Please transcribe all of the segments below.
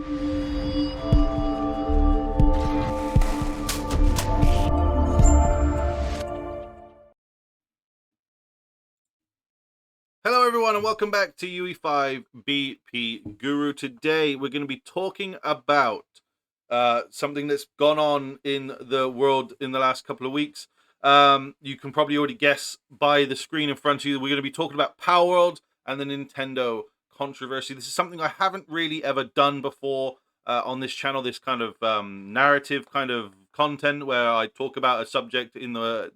Hello, everyone, and welcome back to UE5 BP Guru. Today, we're going to be talking about something that's gone on in the world in the last couple of weeks. You can probably already guess by the screen in front of you. We're going to be talking about Palworld and the Nintendo controversy. This is something I haven't really ever done before on this channel. This kind of narrative kind of content where I talk about a subject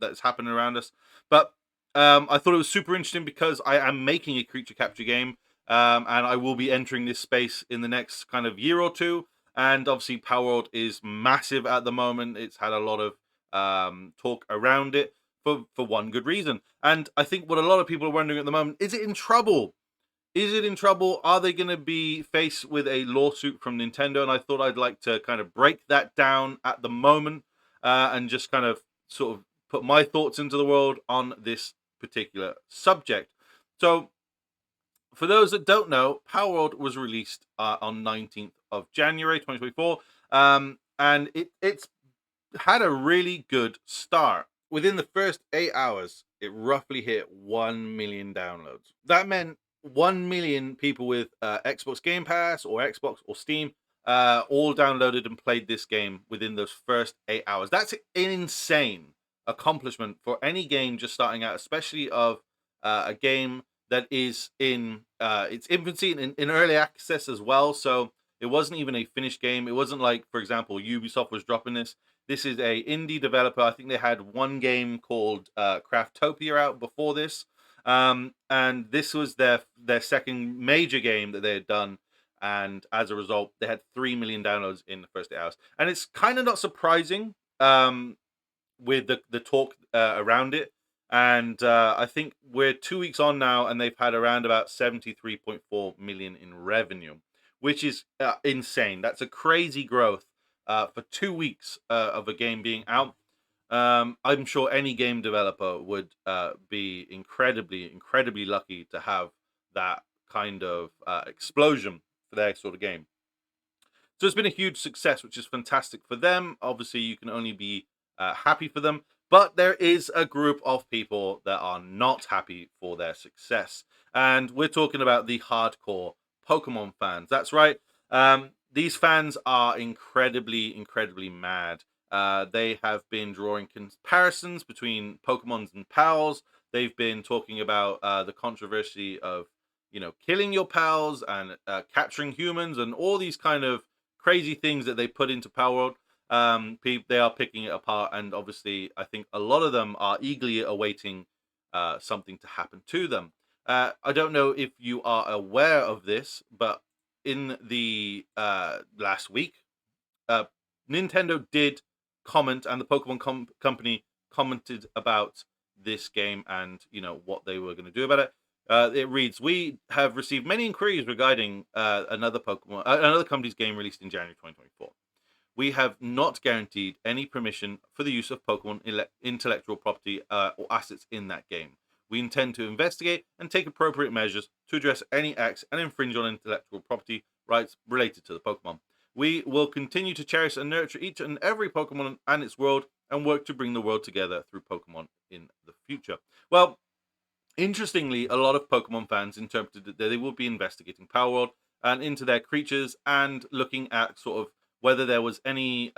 that's happening around us, but I thought it was super interesting because I am making a creature capture game, and I will be entering this space in the next kind of year or two. And obviously, Palworld is massive at the moment. It's had a lot of talk around it for one good reason. And I think what a lot of people are wondering at the moment, is it in trouble? Is it in trouble? Are they going to be faced with a lawsuit from Nintendo? And I thought I'd like to kind of break that down at the moment and just kind of sort of put my thoughts into the world on this particular subject. So, for those that don't know, Palworld was released on 19th of January 2024, and it's had a really good start. Within the first 8 hours, it roughly hit 1 million downloads. That meant 1 million people with Xbox Game Pass or Xbox or Steam all downloaded and played this game within those first 8 hours. That's an insane accomplishment for any game just starting out, especially of a game that is in its infancy and in early access as well. So it wasn't even a finished game. It wasn't like, for example, Ubisoft was dropping this. This is a indie developer. I think they had one game called Craftopia out before this, and this was their second major game that they had done. And as a result, they had 3 million downloads in the first 8 hours. And it's kind of not surprising with the talk around it. And I think we're 2 weeks on now, and they've had around about 73.4 million in revenue, which is insane. That's a crazy growth for 2 weeks of a game being out. I'm sure any game developer would be incredibly lucky to have that kind of explosion for their sort of game. So it's been a huge success, which is fantastic for them. Obviously, you can only be happy for them. But there is a group of people that are not happy for their success. And we're talking about the hardcore Pokemon fans. That's right. These fans are incredibly mad. They have been drawing comparisons between Pokemons and pals. They've been talking about the controversy of, killing your pals and capturing humans and all these kind of crazy things that they put into Palworld. They are picking it apart, and obviously I think a lot of them are eagerly awaiting something to happen to them. I don't know if you are aware of this, but in the last week, Nintendo did comment, and the Pokemon company commented about this game and what they were going to do about it. It reads, "We have received many inquiries regarding another company's game released in January 2024. We have not guaranteed any permission for the use of Pokemon intellectual property or assets in that game. We intend to investigate and take appropriate measures to address any acts and infringe on intellectual property rights related to the Pokemon. We will continue to cherish and nurture each and every Pokemon and its world and work to bring the world together through Pokemon in the future." Well, interestingly, a lot of Pokemon fans interpreted that they will be investigating Palworld and into their creatures and looking at sort of whether there was any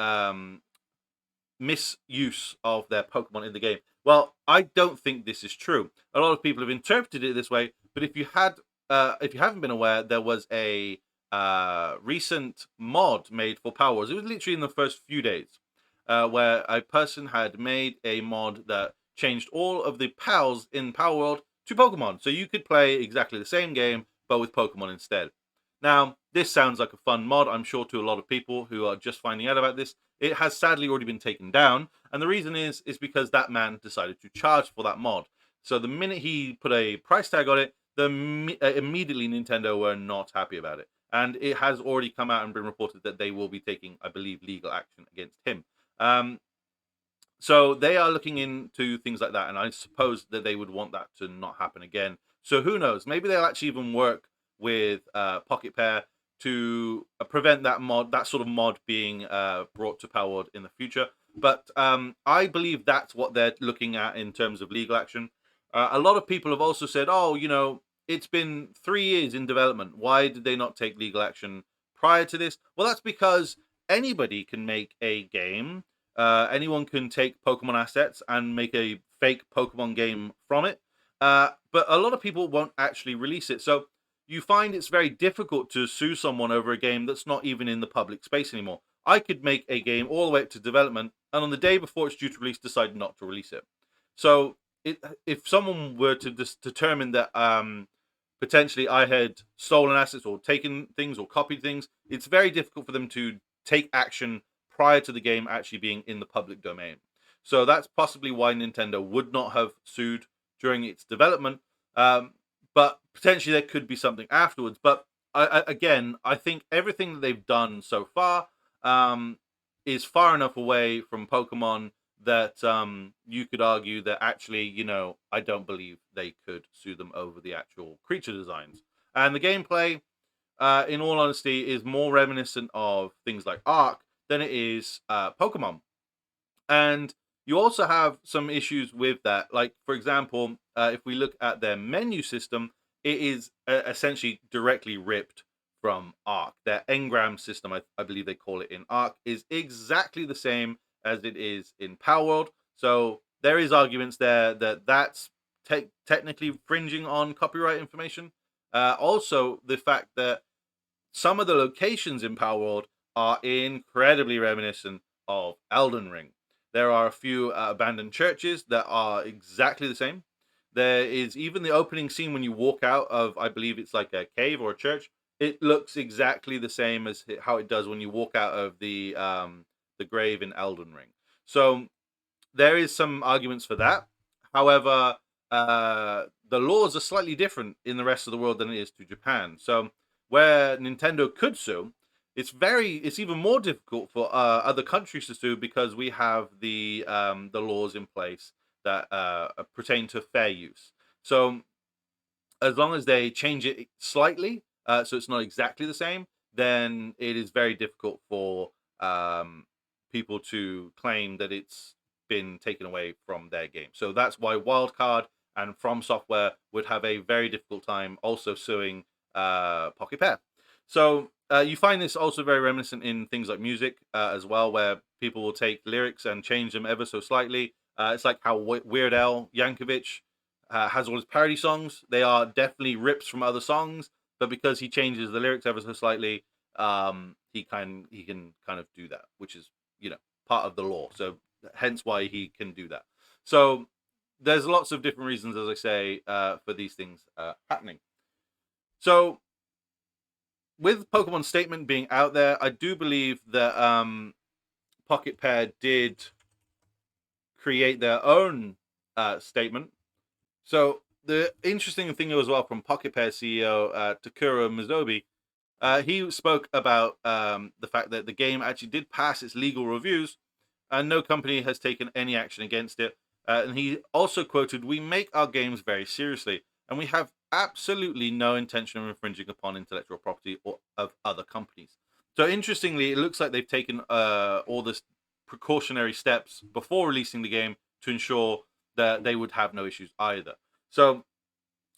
misuse of their Pokemon in the game. Well, I don't think this is true. A lot of people have interpreted it this way, but if you haven't been aware, there was a recent mod made for Palworld. It was literally in the first few days, where a person had made a mod that changed all of the pals in Palworld to Pokemon, so you could play exactly the same game but with Pokemon instead. Now, this sounds like a fun mod, I'm sure, to a lot of people who are just finding out about this. It has sadly already been taken down, and the reason is because that man decided to charge for that mod. So the minute he put a price tag on it, immediately Nintendo were not happy about it. And it has already come out and been reported that they will be taking, I believe, legal action against him. So they are looking into things like that, and I suppose that they would want that to not happen again. So who knows? Maybe they'll actually even work with Pocket Pair to prevent that sort of mod being brought to Palworld in the future. But I believe that's what they're looking at in terms of legal action. A lot of people have also said, "Oh, it's been 3 years in development. Why did they not take legal action prior to this?" Well, that's because anybody can make a game. Anyone can take Pokemon assets and make a fake Pokemon game from it. But a lot of people won't actually release it. So you find it's very difficult to sue someone over a game that's not even in the public space anymore. I could make a game all the way up to development, and on the day before it's due to release, decide not to release it. So if someone were to determine that potentially I had stolen assets or taken things or copied things, it's very difficult for them to take action prior to the game actually being in the public domain. So that's possibly why Nintendo would not have sued during its development. But potentially there could be something afterwards. But again, I think everything that they've done so far is far enough away from Pokemon that you could argue that actually, I don't believe they could sue them over the actual creature designs. And the gameplay, in all honesty, is more reminiscent of things like Ark than it is Pokemon. And you also have some issues with that. Like, for example, if we look at their menu system, it is essentially directly ripped from Ark. Their engram system, I believe they call it in Ark, is exactly the same as it is in Palworld. So there is arguments there that that's technically infringing on copyright information. Also, the fact that some of the locations in Palworld are incredibly reminiscent of Elden Ring. There are a few abandoned churches that are exactly the same. There is even the opening scene when you walk out of, I believe it's like a cave or a church. It looks exactly the same as how it does when you walk out of the grave in Elden Ring. So there is some arguments for that. However, the laws are slightly different in the rest of the world than it is to Japan. So where Nintendo could sue, it's even more difficult for other countries to sue because we have the laws in place that pertain to fair use. So as long as they change it slightly, so it's not exactly the same, then it is very difficult for people to claim that it's been taken away from their game. So that's why Wildcard and From Software would have a very difficult time also suing Pocket Pair. So you find this also very reminiscent in things like music as well, where people will take lyrics and change them ever so slightly. It's like how Weird Al Yankovic has all his parody songs. They are definitely rips from other songs, but because he changes the lyrics ever so slightly, he can kind of do that, which is part of the law. So hence why he can do that. So there's lots of different reasons, as I say, for these things happening. So with Pokemon's statement being out there, I do believe that Pocket Pair did create their own statement. So the interesting thing as well from Pocket Pair CEO Takuro Mizobi, he spoke about the fact that the game actually did pass its legal reviews, and no company has taken any action against it. And he also quoted, "We make our games very seriously, and we have absolutely no intention of infringing upon intellectual property or of other companies." So interestingly, it looks like they've taken all this precautionary steps before releasing the game to ensure that they would have no issues either. So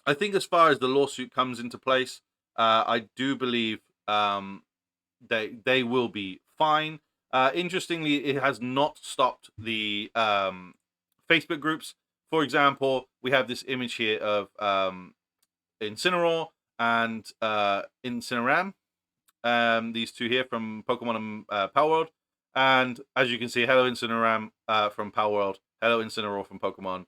I think as far as the lawsuit comes into place, I do believe they will be fine. Interestingly, it has not stopped the Facebook groups. For example, we have this image here of Incineroar and Incineram. These two here from Pokemon and Palworld. And as you can see, hello Incineram from Palworld, hello Incineroar from Pokemon,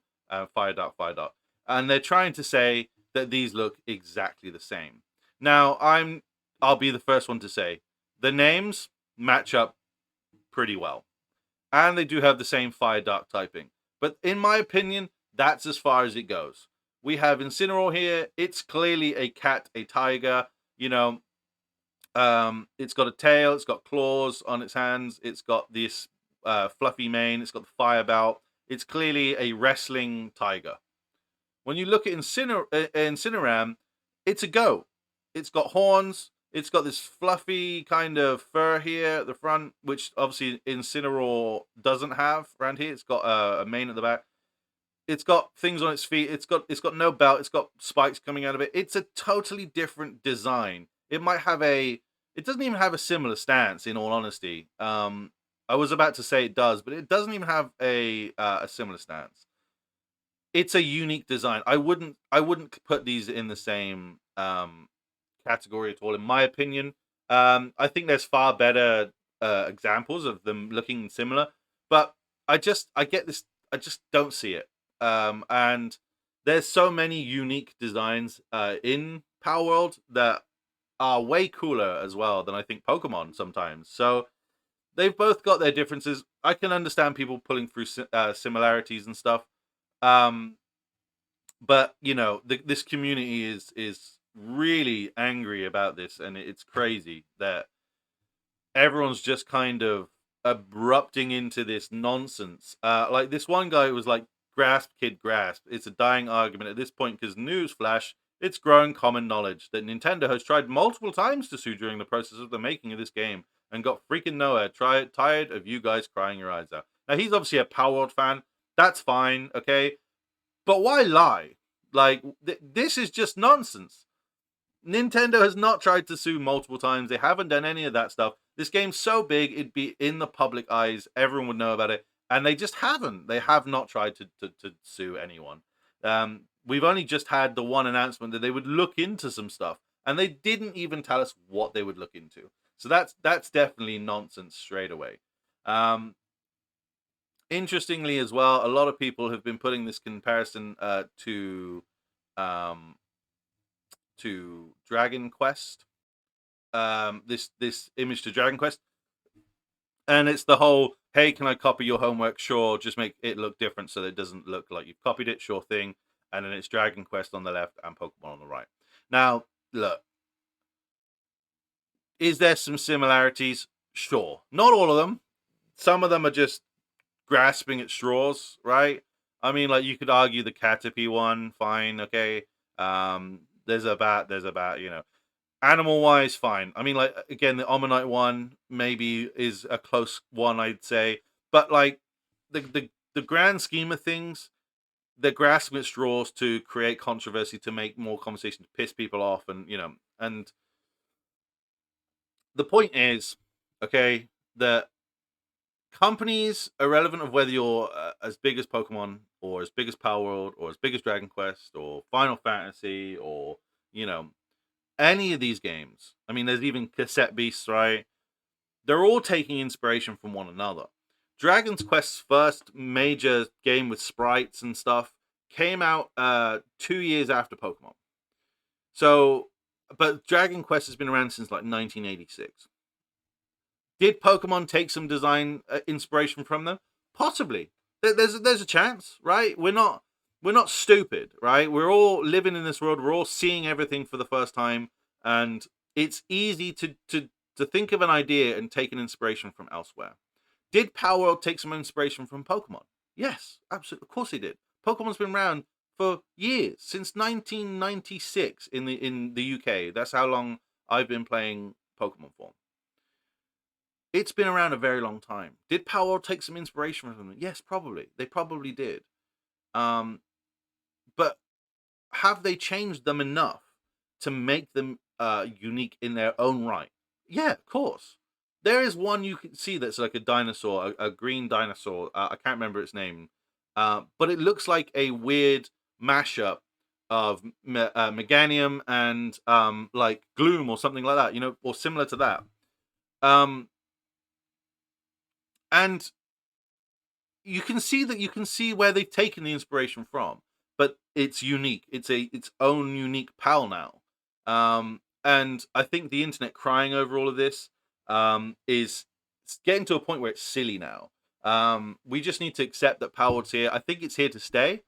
Fire Dart, Fire Dart. And they're trying to say that these look exactly the same. Now, I'll be the first one to say the names match up pretty well. And they do have the same Fire Dark typing. But in my opinion, that's as far as it goes. We have Incineroar here. It's clearly a cat, a tiger. It's got a tail. It's got claws on its hands. It's got this fluffy mane. It's got the fire belt. It's clearly a wrestling tiger. When you look at Incineram, it's a goat. It's got horns. It's got this fluffy kind of fur here at the front, which obviously Incineroar doesn't have around here. It's got a mane at the back. It's got things on its feet. It's got no belt. It's got spikes coming out of it. It's a totally different design. It might have a. It doesn't even have a similar stance. In all honesty, I was about to say it does, but it doesn't even have a similar stance. It's a unique design. I wouldn't put these in the same category at all, in my opinion. I think there's far better examples of them looking similar, but I get this. I just don't see it. And there's so many unique designs in Power World that are way cooler as well than I think Pokemon sometimes. So they've both got their differences. I can understand people pulling through similarities and stuff. Um, but this community is really angry about this, and it's crazy that everyone's just kind of erupting into this nonsense. Like this one guy was like, "Grasp, kid, grasp. It's a dying argument at this point because newsflash, it's growing common knowledge that Nintendo has tried multiple times to sue during the process of the making of this game and got freaking nowhere. Tired of you guys crying your eyes out." Now he's obviously a Power World fan. That's fine, okay, but why lie? Like this is just nonsense. Nintendo has not tried to sue multiple times. They haven't done any of that stuff. This game's so big, it'd be in the public eyes. Everyone would know about it. And they just haven't. They have not tried to sue anyone. We've only just had the one announcement that they would look into some stuff. And they didn't even tell us what they would look into. So that's definitely nonsense straight away. Interestingly as well, a lot of people have been putting this comparison um, to Dragon Quest. This image to Dragon Quest, and it's the whole, "Hey, can I copy your homework? Sure, just make it look different so that it doesn't look like you've copied it." Sure thing. And then it's Dragon Quest on the left and Pokemon on the right. Now, look, is there some similarities? Sure, not all of them. Some of them are just grasping at straws, right? I mean, like you could argue the Caterpie one, fine, okay. There's a bat, animal wise, fine. I mean, like again, the Omanyte one maybe is a close one, I'd say, but like the grand scheme of things, they're grasping at straws to create controversy, to make more conversation, to piss people off, and the point is, okay, that companies, irrelevant of whether you're as big as Pokemon or as big as Power World or as big as Dragon Quest or Final Fantasy or you know any of these games. I mean, there's even Cassette Beasts, right? They're all taking inspiration from one another. Dragon's Quest's first major game with sprites and stuff came out 2 years after Pokemon. So, but Dragon Quest has been around since like 1986. Did Pokemon take some design inspiration from them? Possibly. There's a chance, right? We're not stupid, right? We're all living in this world. We're all seeing everything for the first time, and it's easy to think of an idea and take an inspiration from elsewhere. Did Power World take some inspiration from Pokemon? Yes, absolutely. Of course he did. Pokemon's been around for years, since 1996 in the UK. That's how long I've been playing Pokemon for. It's been around a very long time. Did Power World take some inspiration from them? Yes, probably. They probably did. Um, but have they changed them enough to make them unique in their own right? Yeah, of course. There is one you can see that's like a dinosaur, a green dinosaur. I can't remember its name, but it looks like a weird mashup of Meganium and like Gloom or something like that, or similar to that. Um, and you can see where they've taken the inspiration from, but it's unique. It's its own unique pal now. And I think the internet crying over all of this is getting to a point where it's silly now. We just need to accept that Palworld's here. I think it's here to stay.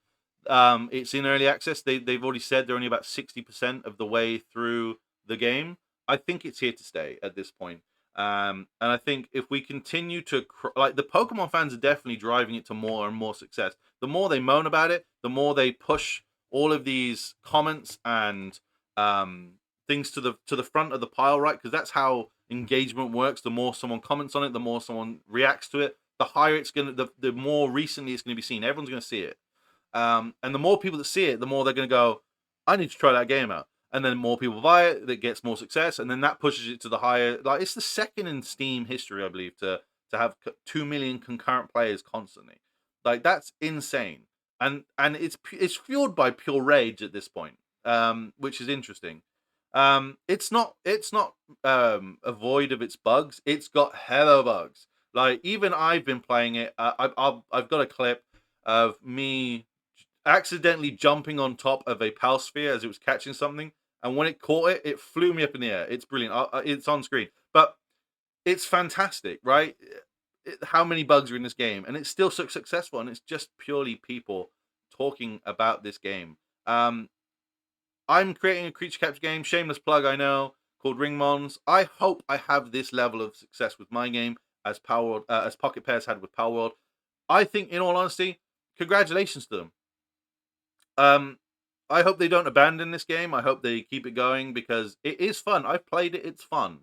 It's in early access. They've already said they're only about 60% of the way through the game. I think it's here to stay at this point. And I think if we continue to like, the Pokemon fans are definitely driving it to more and more success. The more they moan about it, the more they push all of these comments and things to the front of the pile, right? Because that's how engagement works. The more someone comments on it, the more someone reacts to it, the higher it's gonna, the more recently it's gonna be seen. Everyone's gonna see it, and the more people that see it, the more they're gonna go, I need to try that game out. And then more people buy it, that gets more success, and then that pushes it to the higher. Like, it's the second in Steam history, I believe, to have 2 million concurrent players constantly. Like, that's insane, and it's fueled by pure rage at this point, which is interesting. It's not void of its bugs. It's got hella bugs. Like, even I've been playing it. I've got a clip of me accidentally jumping on top of a pal sphere as it was catching something, and when it caught it, it flew me up in the air. It's brilliant. It's on screen, but it's fantastic, right? How many bugs are in this game, and it's still so successful, and it's just purely people talking about this game. I'm creating a creature capture game, shameless plug, I know, called Ringmons. I hope I have this level of success with my game as Palworld, as Pocket Pairs had with Palworld. I think, in all honesty, congratulations to them. I hope they don't abandon this game. I hope they keep it going because it is fun. I've played it. It's fun.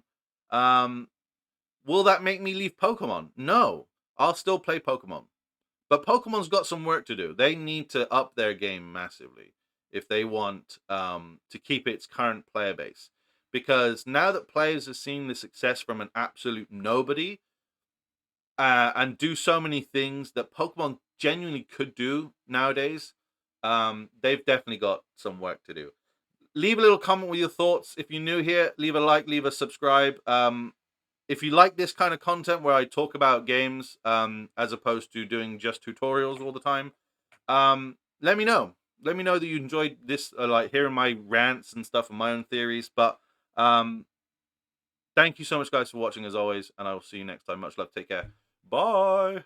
Will that make me leave Pokemon? No. I'll still play Pokemon. But Pokemon's got some work to do. They need to up their game massively if they want to keep its current player base. Because now that players have seen the success from an absolute nobody and do so many things that Pokemon genuinely could do nowadays, they've definitely got some work to do. Leave a little comment with your thoughts. If you're new here, leave a like, leave a subscribe. If you like this kind of content where I talk about games as opposed to doing just tutorials all the time, let me know. Let me know that you enjoyed this, like hearing my rants and stuff and my own theories. But thank you so much, guys, for watching as always, and I will see you next time. Much love. Take care. Bye.